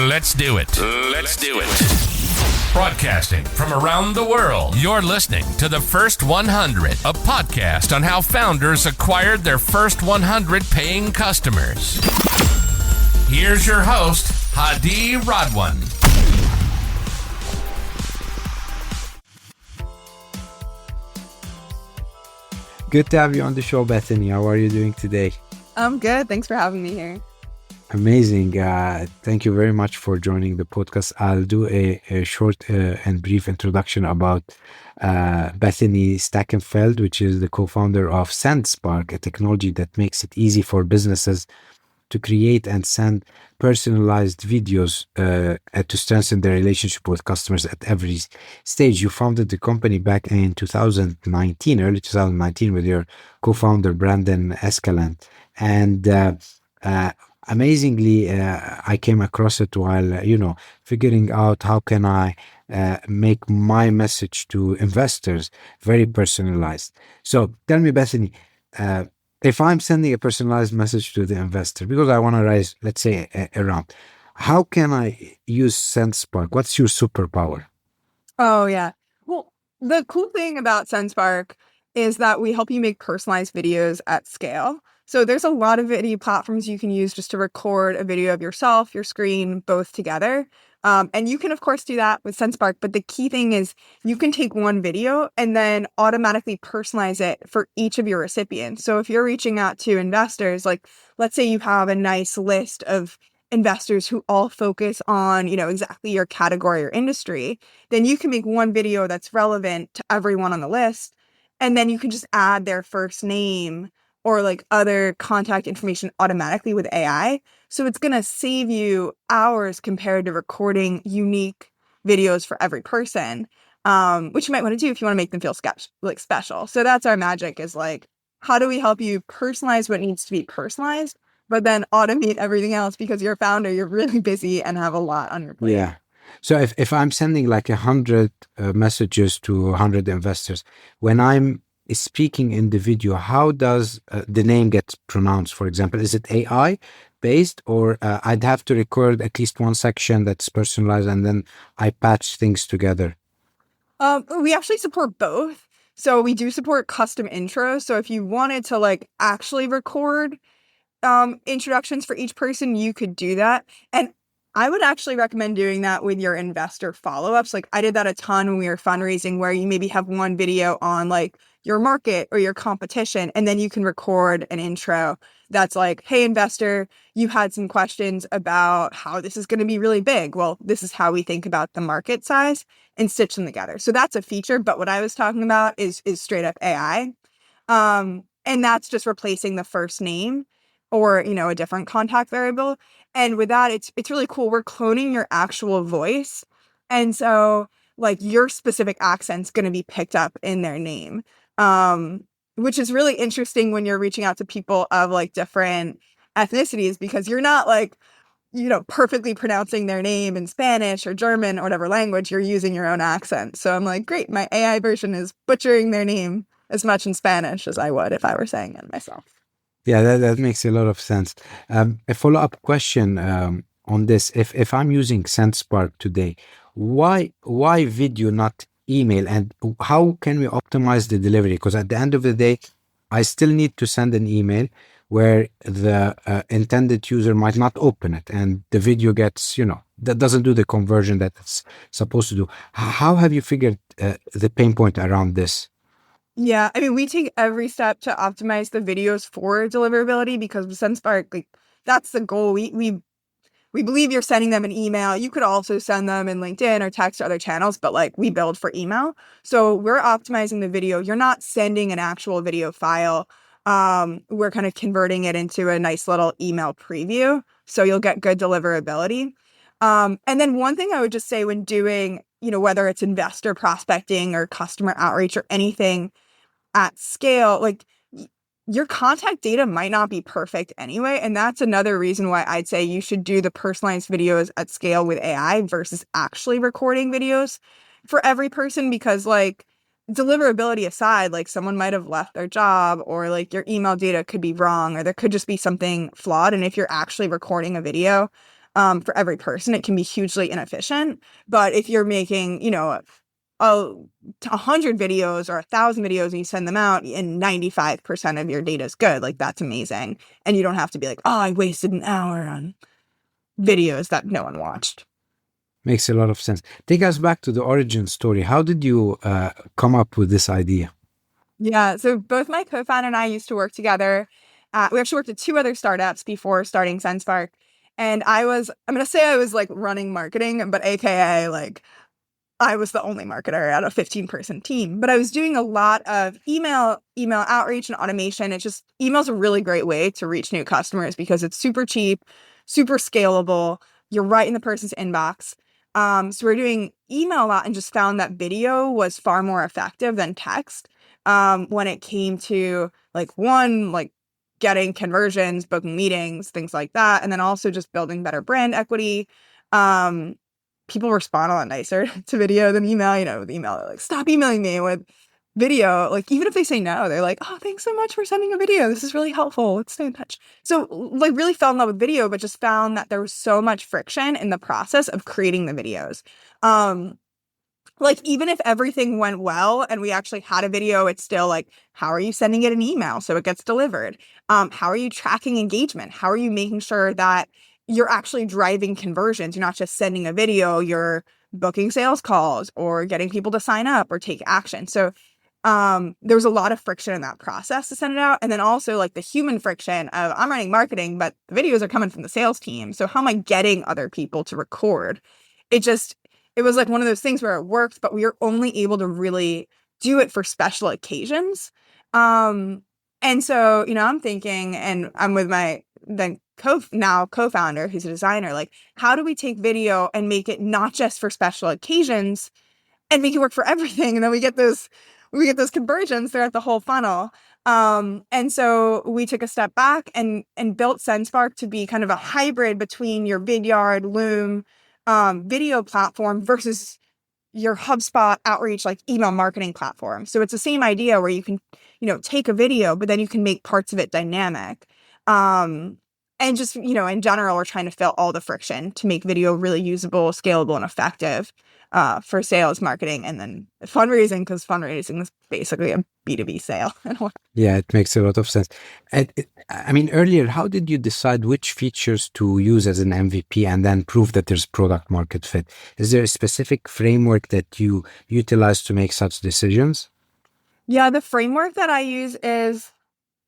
Let's do it. Let's do it. Broadcasting from around the world, you're listening to The First 100, a podcast on how founders acquired their first 100 paying customers. Here's your host, Hadi Radwan. Good to have you on the show, Bethany. How are you doing today? I'm good. Thanks for having me here. Amazing. Thank you very much for joining the podcast. I'll do a short and brief introduction about Bethany Stachenfeld, which is the co-founder of Sendspark, a technology that makes it easy for businesses to create and send personalized videos to strengthen their relationship with customers at every stage. You founded the company back in 2019, early 2019, with your co-founder, Brandon Escalant. And amazingly, I came across it while, figuring out how can I make my message to investors very personalized. So tell me, Bethany, if I'm sending a personalized message to the investor, because I want to raise, let's say, a round, how can I use Sendspark? What's your superpower? Oh, yeah. Well, the cool thing about Sendspark is that we help you make personalized videos at scale. So there's a lot of video platforms you can use just to record a video of yourself, your screen, both together. And you can, of course, do that with Sendspark. But the key thing is you can take one video and then automatically personalize it for each of your recipients. So if you're reaching out to investors, like let's say you have a nice list of investors who all focus on, exactly your category or industry, then you can make one video that's relevant to everyone on the list. And then you can just add their first name or like other contact information automatically with AI. So it's going to save you hours compared to recording unique videos for every person, which you might want to do if you want to make them feel special. So that's our magic, is like, how do we help you personalize what needs to be personalized, but then automate everything else, because you're a founder, you're really busy and have a lot on your plate. Yeah. So if I'm sending like 100 messages to 100 investors, when I'm speaking in the video, how does the name get pronounced, for example? Is it AI based, or I'd have to record at least one section that's personalized and then I patch things together? We actually support both. So we do support custom intros. So if you wanted to like actually record introductions for each person, you could do that. And I would actually recommend doing that with your investor follow-ups. Like I did that a ton when we were fundraising, where you maybe have one video on like your market or your competition, and then you can record an intro that's like, hey, investor, you had some questions about how this is going to be really big. Well, this is how we think about the market size, and stitch them together. So that's a feature. But what I was talking about is straight up AI. And that's just replacing the first name or, a different contact variable. And with that, it's really cool. We're cloning your actual voice. And so like your specific accent's going to be picked up in their name, which is really interesting when you're reaching out to people of like different ethnicities, because you're not like, perfectly pronouncing their name in Spanish or German or whatever language. You're using your own accent. So I'm like, great, my AI version is butchering their name as much in Spanish as I would if I were saying it myself. Yeah, that makes a lot of sense. A follow-up question on this. If I'm using Sendspark today, why video, not email? And how can we optimize the delivery? Because at the end of the day, I still need to send an email where the intended user might not open it, and the video gets, that doesn't do the conversion that it's supposed to do. How have you figured the pain point around this? Yeah, I mean, we take every step to optimize the videos for deliverability, because with Sendspark, like that's the goal. We believe you're sending them an email. You could also send them in LinkedIn or text or other channels, but like we build for email. So we're optimizing the video. You're not sending an actual video file. We're kind of converting it into a nice little email preview. So you'll get good deliverability. And then one thing I would just say when doing, whether it's investor prospecting or customer outreach or anything at scale, like your contact data might not be perfect anyway. And that's another reason why I'd say you should do the personalized videos at scale with AI versus actually recording videos for every person, because like deliverability aside, like someone might have left their job, or like your email data could be wrong, or there could just be something flawed. And if you're actually recording a video, for every person, it can be hugely inefficient. But if you're making, a 100 videos or 1,000 videos and you send them out and 95% of your data is good, like that's amazing. And you don't have to be like, oh, I wasted an hour on videos that no one watched. Makes a lot of sense. Take us back to the origin story. How did you come up with this idea? Yeah, so both my co-founder and I used to work together. We actually worked at 2 other startups before starting Sendspark. And I'm going to say I was like running marketing, but AKA like I was the only marketer at a 15-person team, but I was doing a lot of email outreach and automation. It's just email's a really great way to reach new customers because it's super cheap, super scalable. You're right in the person's inbox. So we're doing email a lot and just found that video was far more effective than text when it came to like getting conversions, booking meetings, things like that, and then also just building better brand equity. People respond a lot nicer to video than email. With email, they're like, stop emailing me. With video, like, even if they say no, they're like, oh, thanks so much for sending a video. This is really helpful. Let's stay in touch. So, like, really fell in love with video, but just found that there was so much friction in the process of creating the videos. Like, even if everything went well and we actually had a video, it's still like, how are you sending it an email so it gets delivered? How are you tracking engagement? How are you making sure that you're actually driving conversions? You're not just sending a video, you're booking sales calls or getting people to sign up or take action. So there was a lot of friction in that process to send it out. And then also like the human friction of I'm running marketing, but the videos are coming from the sales team. So how am I getting other people to record? It was like one of those things where it worked, but we were only able to really do it for special occasions. And so, I'm thinking, and I'm with my then co-founder, who's a designer, like, how do we take video and make it not just for special occasions and make it work for everything? And then we get those conversions throughout the whole funnel. And so we took a step back and built Sendspark to be kind of a hybrid between your Vidyard, Loom, video platform versus your HubSpot outreach, like email marketing platform. So it's the same idea where you can, take a video, but then you can make parts of it dynamic. And just, in general, we're trying to fill all the friction to make video really usable, scalable, and effective for sales, marketing, and then fundraising, because fundraising is basically a B2B sale. Yeah, it makes a lot of sense. Earlier, how did you decide which features to use as an MVP and then prove that there's product market fit? Is there a specific framework that you utilize to make such decisions? Yeah, the framework that I use is,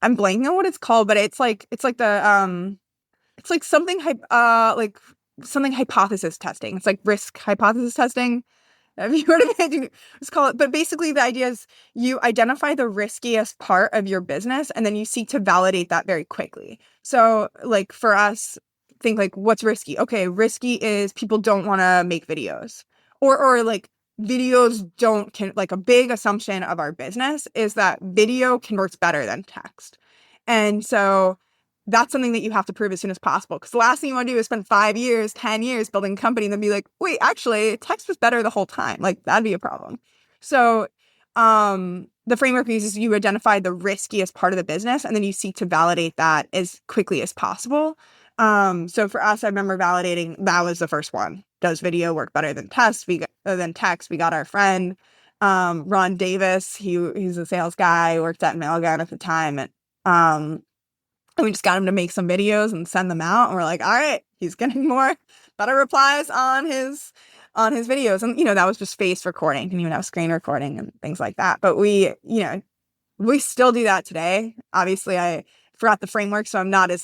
I'm blanking on what it's called, but it's like something something hypothesis testing. It's like risk hypothesis testing. Have you heard of it? Let's call it. But basically the idea is you identify the riskiest part of your business and then you seek to validate that very quickly. So like for us, think like, what's risky? Okay, risky is people don't want to make videos, or like videos like a big assumption of our business is that video converts better than text. And so that's something that you have to prove as soon as possible. Because the last thing you want to do is spend 5 years, 10 years building a company and then be like, wait, actually, text was better the whole time. Like, that'd be a problem. So the framework uses you identify the riskiest part of the business and then you seek to validate that as quickly as possible. So for us, I remember validating that was the first one. Does video work better than text? We got our friend, Ron Davis. He's a sales guy, worked at Mailgun at the time. And we just got him to make some videos and send them out. And we're like, all right, he's getting better replies on his videos. And, that was just face recording. Didn't even have screen recording and things like that. But we still do that today. Obviously, I forgot the framework, so I'm not as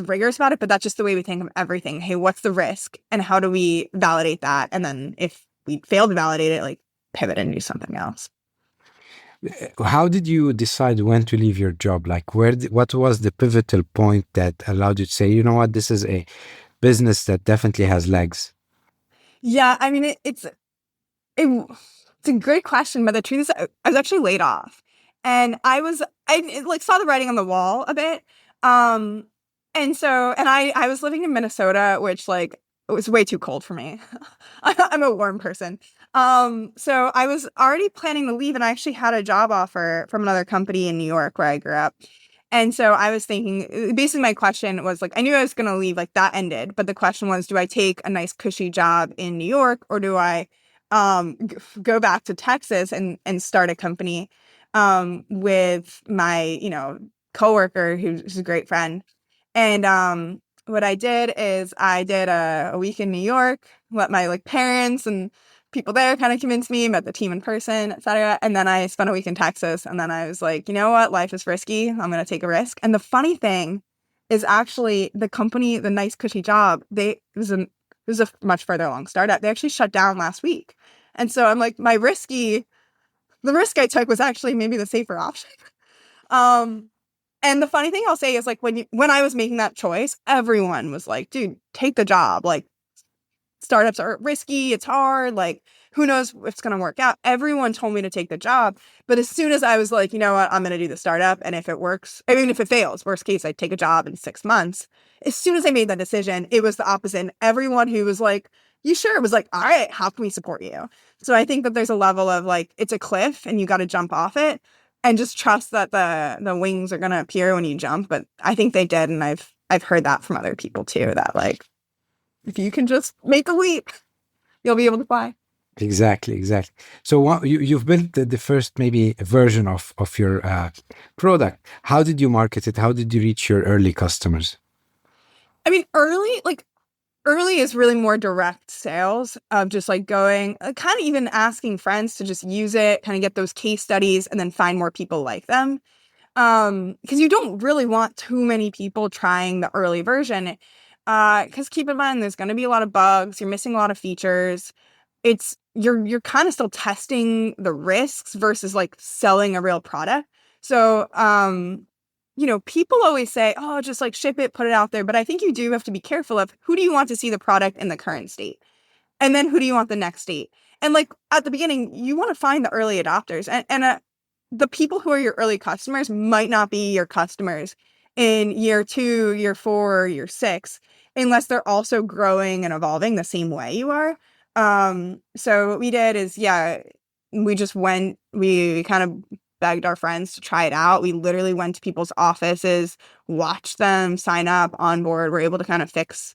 rigorous about it, but that's just the way we think of everything. Hey, what's the risk and how do we validate that? And then if we fail to validate it, like pivot and do something else. How did you decide when to leave your job? Like what was the pivotal point that allowed you to say, you know what, this is a business that definitely has legs? Yeah, I mean, it's a great question, but the truth is I was actually laid off and I saw the writing on the wall a bit. And I was living in Minnesota, which like it was way too cold for me. I'm a warm person. So I was already planning to leave and I actually had a job offer from another company in New York where I grew up. And so I was thinking, basically my question was like, I knew I was going to leave, like that ended. But the question was, do I take a nice cushy job in New York, or do I go back to Texas and start a company with my, coworker who's a great friend. And what I did is I did a week in New York, let my like parents and people there kind of convinced me, met the team in person, etc. And then I spent a week in Texas. And then I was like, you know what? Life is risky. I'm going to take a risk. And the funny thing is actually the company, the nice cushy job, it was a much further along startup. They actually shut down last week. And so I'm like, the risk I took was actually maybe the safer option. And the funny thing I'll say is like when I was making that choice, everyone was like, dude, take the job. Like startups are risky. It's hard. Like who knows if it's going to work out. Everyone told me to take the job. But as soon as I was like, you know what, I'm going to do the startup. And if it works, I mean, if it fails, worst case, I'd take a job in 6 months. As soon as I made that decision, it was the opposite. And everyone who was like, you sure? Was like, all right, how can we support you? So I think that there's a level of like, it's a cliff and you got to jump off it and just trust that the wings are going to appear when you jump. But I think they did. And I've heard that from other people too, that like, if you can just make a leap, you'll be able to fly. Exactly. So you've built the first maybe version of your product. How did you market it? How did you reach your early customers? I mean, early is really more direct sales of just like going, kind of even asking friends to just use it, kind of get those case studies and then find more people like them. Because you don't really want too many people trying the early version. Because keep in mind, there's going to be a lot of bugs. You're missing a lot of features. You're kind of still testing the risks versus like selling a real product. So, people always say, oh, just like ship it, put it out there. But I think you do have to be careful of who do you want to see the product in the current state? And then who do you want the next state? And like at the beginning, you want to find the early adopters and the people who are your early customers might not be your customers in year 2, year 4, year 6, unless they're also growing and evolving the same way you are. So what we did is, we kind of begged our friends to try it out. We literally went to people's offices, watched them sign up, onboard. We're able to kind of fix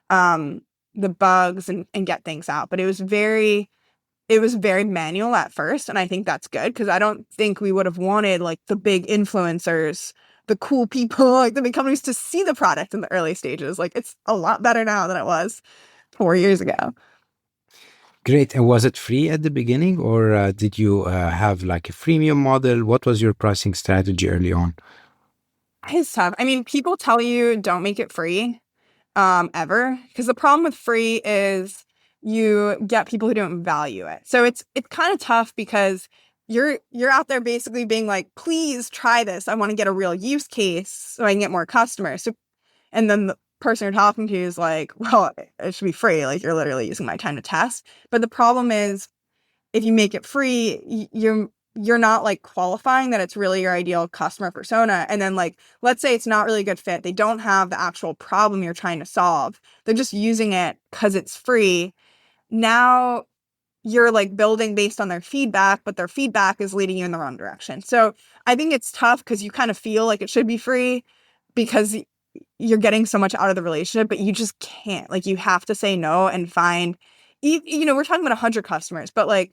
the bugs and get things out. But it was very manual at first. And I think that's good because I don't think we would have wanted like the big influencers, the cool people, like the big companies to see the product in the early stages. Like it's a lot better now than it was 4 years ago. Great. And was it free at the beginning, or did you have like a freemium model? What was your pricing strategy early on? It's tough. I mean, people tell you don't make it free ever, because the problem with free is you get people who don't value it. So it's kind of tough because you're out there basically being like, please try this. I want to get a real use case so I can get more customers. So, and then the person you're talking to is like, well, it should be free. Like you're literally using my time to test. But the problem is if you make it free, you're not like qualifying that it's really your ideal customer persona. And then like, let's say it's not really a good fit. They don't have the actual problem you're trying to solve. They're just using it because it's free. Now you're like building based on their feedback, but their feedback is leading you in the wrong direction. So I think it's tough because you kind of feel like it should be free because you're getting so much out of the relationship, but you just can't. Like you have to say no and find, we're talking about 100 customers, but like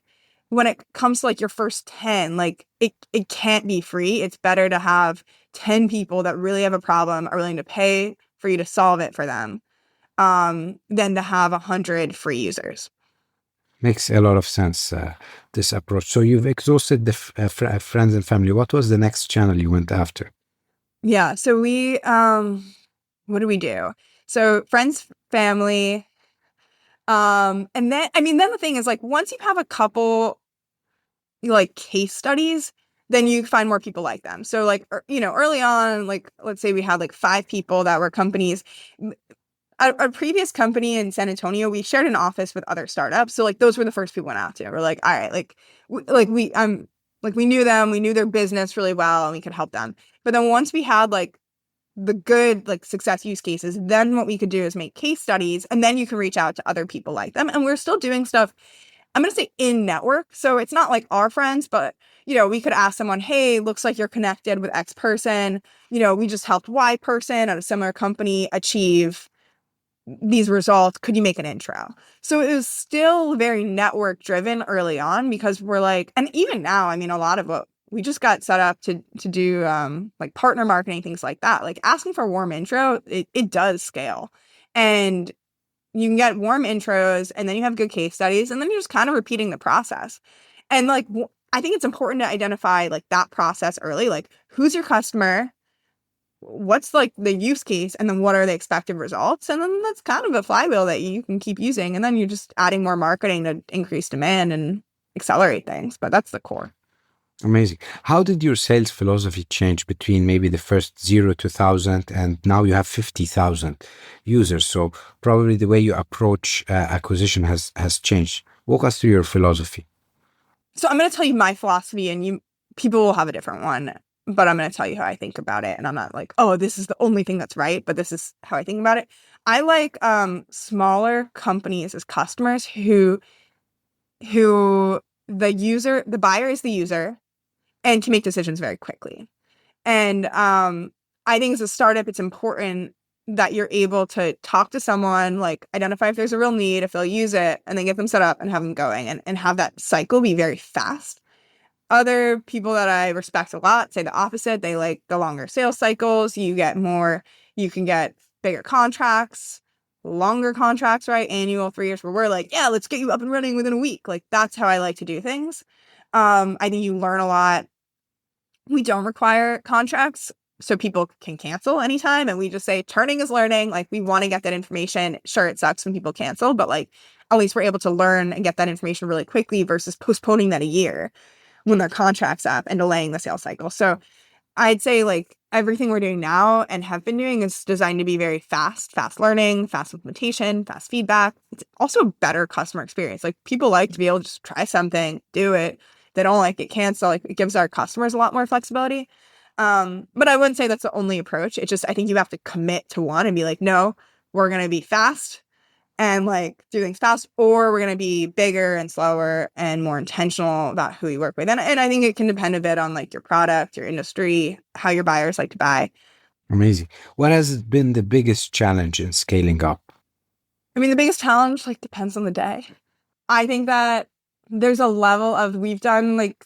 when it comes to like your first 10, like it can't be free. It's better to have 10 people that really have a problem, are willing to pay for you to solve it for them, than to have 100 free users. Makes a lot of sense, this approach. So you've exhausted the friends and family. What was the next channel you went after? Yeah. So we, what do we do? So friends, family, and then the thing is like, once you have a couple like case studies, then you find more people like them. So like, early on, like, let's say we had like 5 people that were companies. Our previous company in San Antonio, we shared an office with other startups. So like, those were the first people we went out to. We're like, all right, we knew them, we knew their business really well and we could help them. But then once we had like the good like success use cases, then what we could do is make case studies and then you can reach out to other people like them. And we're still doing stuff I'm going to say in network. So it's not like our friends, but, we could ask someone, hey, looks like you're connected with X person. We just helped Y person at a similar company achieve these results. Could you make an intro? So it was still very network driven early on because we're like, and even now, I mean, a lot of what we just got set up to do like partner marketing, things like that. Like asking for a warm intro, it does scale. And you can get warm intros and then you have good case studies and then you're just kind of repeating the process. And like, I think it's important to identify like that process early, like who's your customer, what's like the use case, and then what are the expected results. And then that's kind of a flywheel that you can keep using. And then you're just adding more marketing to increase demand and accelerate things. But that's the core. Amazing. How did your sales philosophy change between maybe the first 0 to 1,000 and now you have 50,000 users? So probably the way you approach acquisition has changed. Walk us through your philosophy. So I'm going to tell you my philosophy, and people will have a different one, but I'm going to tell you how I think about it. And I'm not like, oh, this is the only thing that's right, but this is how I think about it. I like smaller companies as customers who the buyer is the user and can make decisions very quickly. And I think as a startup, it's important that you're able to talk to someone, like identify if there's a real need, if they'll use it, and then get them set up and have them going and have that cycle be very fast. Other people that I respect a lot say the opposite. They like the longer sales cycles. You can get bigger contracts, longer contracts, right? Annual 3 years, where we're like, yeah, let's get you up and running within a week. Like that's how I like to do things. I think you learn a lot. We don't require contracts, so people can cancel anytime. And we just say turning is learning. Like we want to get that information. Sure, it sucks when people cancel, but like at least we're able to learn and get that information really quickly versus postponing that a year when their contract's up and delaying the sales cycle. So I'd say like everything we're doing now and have been doing is designed to be very fast learning, fast implementation, fast feedback. It's also a better customer experience. Like people like to be able to just try something, do it. They don't like it, cancel. Like it gives our customers a lot more flexibility. But I wouldn't say that's the only approach. It just, I think you have to commit to one and be like, no, we're going to be fast and like do things fast, or we're going to be bigger and slower and more intentional about who you work with. And I think it can depend a bit on like your product, your industry, how your buyers like to buy. Amazing. What has been the biggest challenge in scaling up? I mean, the biggest challenge like depends on the day. I think that there's a level of we've done like,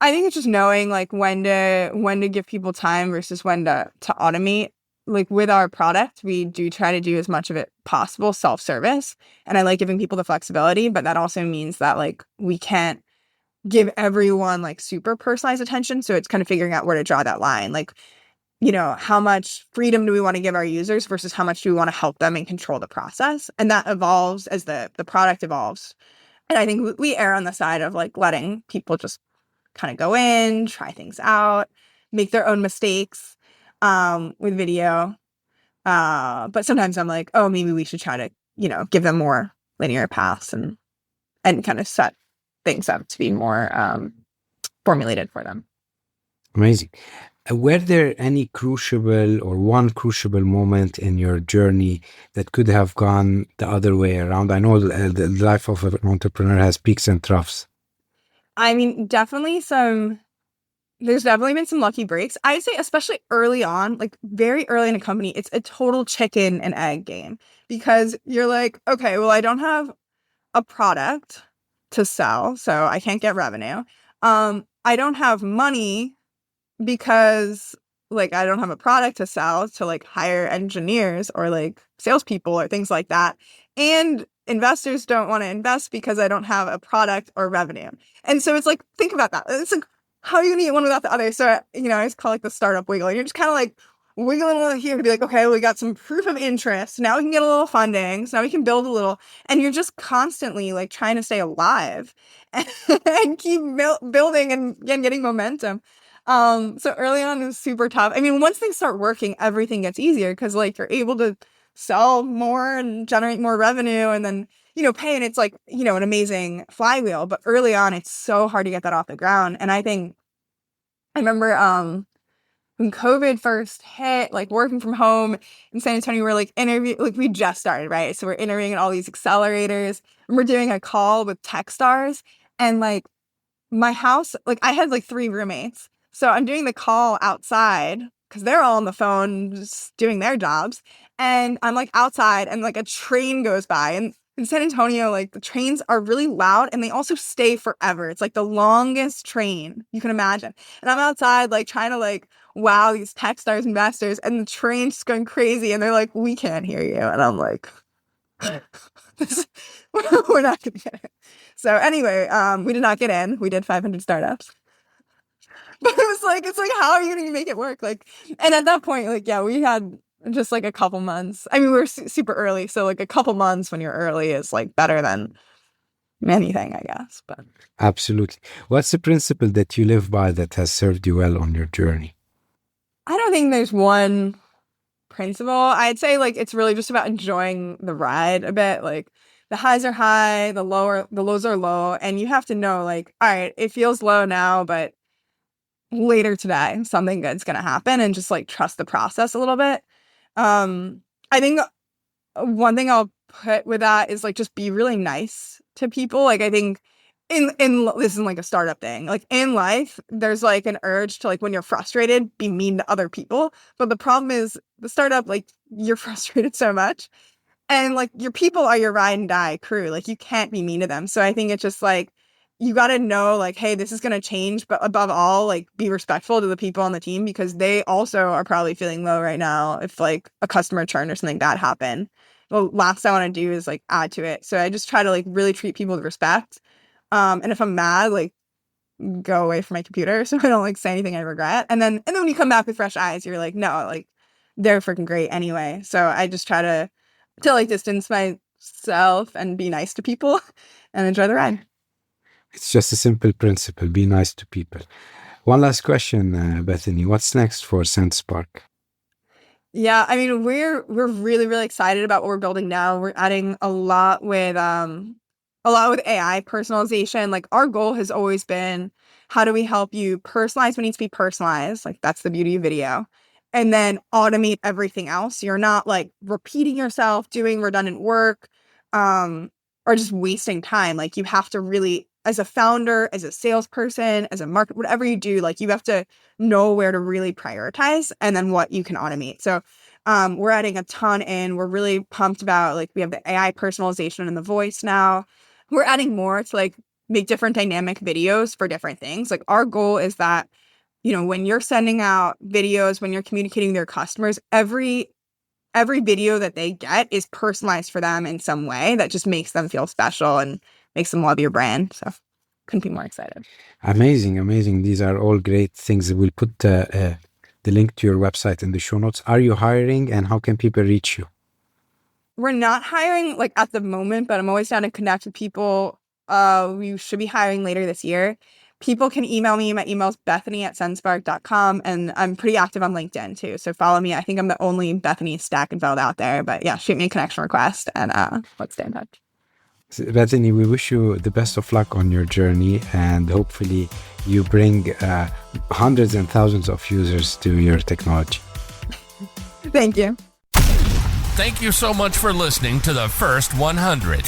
I think it's just knowing like when to give people time versus when to automate. Like with our product, we do try to do as much of it possible self-service. And I like giving people the flexibility, but that also means that like we can't give everyone like super personalized attention. So it's kind of figuring out where to draw that line. Like, how much freedom do we want to give our users versus how much do we want to help them and control the process? And that evolves as the product evolves. And I think we err on the side of like letting people just kind of go in, try things out, make their own mistakes with video. But sometimes I'm like, oh, maybe we should try to, give them more linear paths and kind of set things up to be more formulated for them. Amazing. Were there any crucible or one crucible moment in your journey that could have gone the other way around? I know the life of an entrepreneur has peaks and troughs. I mean, there's definitely been some lucky breaks. I'd say especially early on, like very early in a company, it's a total chicken and egg game because you're like, okay, well, I don't have a product to sell, so I can't get revenue. I don't have money because like I don't have a product to sell to like hire engineers or like salespeople or things like that. And investors don't want to invest because I don't have a product or revenue. And so it's like, think about that. It's like, how are you going to get one without the other? So, I just call it the startup wiggle. You're just kind of like wiggling a little here to be like, okay, we got some proof of interest. Now we can get a little funding. So now we can build a little. And you're just constantly like trying to stay alive and keep building and getting momentum. So early on it was super tough. I mean, once things start working, everything gets easier because like you're able to sell more and generate more revenue and then, pay. And it's like, an amazing flywheel. But early on, it's so hard to get that off the ground. And I remember when COVID first hit, like working from home in San Antonio, we're like we just started, right? So we're interviewing at all these accelerators, and we're doing a call with Techstars, and like my house, like I had like 3 roommates. So I'm doing the call outside because they're all on the phone just doing their jobs. And I'm like outside and like a train goes by. And in San Antonio, like the trains are really loud and they also stay forever. It's like the longest train you can imagine. And I'm outside like trying to like wow these Techstars investors, and the train's just going crazy. And they're like, we can't hear you. And I'm like, we're not going to get it. So anyway, we did not get in. We did 500 startups. But it's like, how are you going to make it work? Like, and at that point, like, yeah, we had just like a couple months. I mean, we were super early. So like a couple months when you're early is like better than anything, I guess. But Absolutely. What's the principle that you live by that has served you well on your journey? I don't think there's one principle. I'd say like it's really just about enjoying the ride a bit. Like the highs are high, the lows are low, and you have to know like, all right, it feels low now, but later today something good's gonna happen, and just like trust the process a little bit. I think one thing I'll put with that is like just be really nice to people. Like I think in this isn't like a startup thing. Like in life, there's like an urge to like when you're frustrated, be mean to other people. But the problem is the startup, like you're frustrated so much. And like your people are your ride and die crew. Like you can't be mean to them. So I think it's just like you got to know like, hey, this is going to change. But above all, like be respectful to the people on the team because they also are probably feeling low right now. If like a customer churn or something bad happened, the last I want to do is like add to it. So I just try to like really treat people with respect. And if I'm mad, like go away from my computer so I don't like say anything I regret. And then when you come back with fresh eyes, you're like, no, like they're freaking great anyway. So I just try to like distance myself and be nice to people and enjoy the ride. It's just a simple principle. Be nice to people. One last question, Bethany. What's next for Sendspark? Yeah, I mean, we're really, really excited about what we're building now. We're adding a lot with AI personalization. Like our goal has always been, how do we help you personalize what needs to be personalized? Like that's the beauty of video. And then automate everything else. You're not like repeating yourself, doing redundant work, or just wasting time. Like you have to really, as a founder, as a salesperson, as a market, whatever you do, like you have to know where to really prioritize and then what you can automate. So we're adding a ton in. We're really pumped about like we have the AI personalization in the voice now. We're adding more to like make different dynamic videos for different things. Like our goal is that, you know, when you're sending out videos, when you're communicating with their customers, every video that they get is personalized for them in some way that just makes them feel special and makes them love your brand. So couldn't be more excited. Amazing. These are all great things. We'll put the link to your website in the show notes. Are you hiring, and how can people reach you? We're not hiring like at the moment, but I'm always down to connect with people. We should be hiring later this year. People can email me. My email is bethany@sendspark.com, and I'm pretty active on LinkedIn too. So follow me. I think I'm the only Bethany Stachenfeld out there, but yeah, shoot me a connection request and let's stay in touch. Bethany, we wish you the best of luck on your journey, and hopefully you bring hundreds and thousands of users to your technology. Thank you. Thank you so much for listening to the First 100.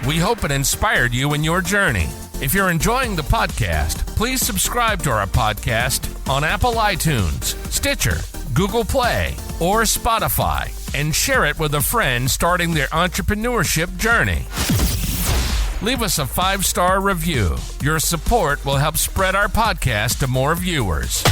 We hope it inspired you in your journey. If you're enjoying the podcast, please subscribe to our podcast on Apple iTunes, Stitcher, Google Play, or Spotify, and share it with a friend starting their entrepreneurship journey. Leave us a 5-star review. Your support will help spread our podcast to more viewers.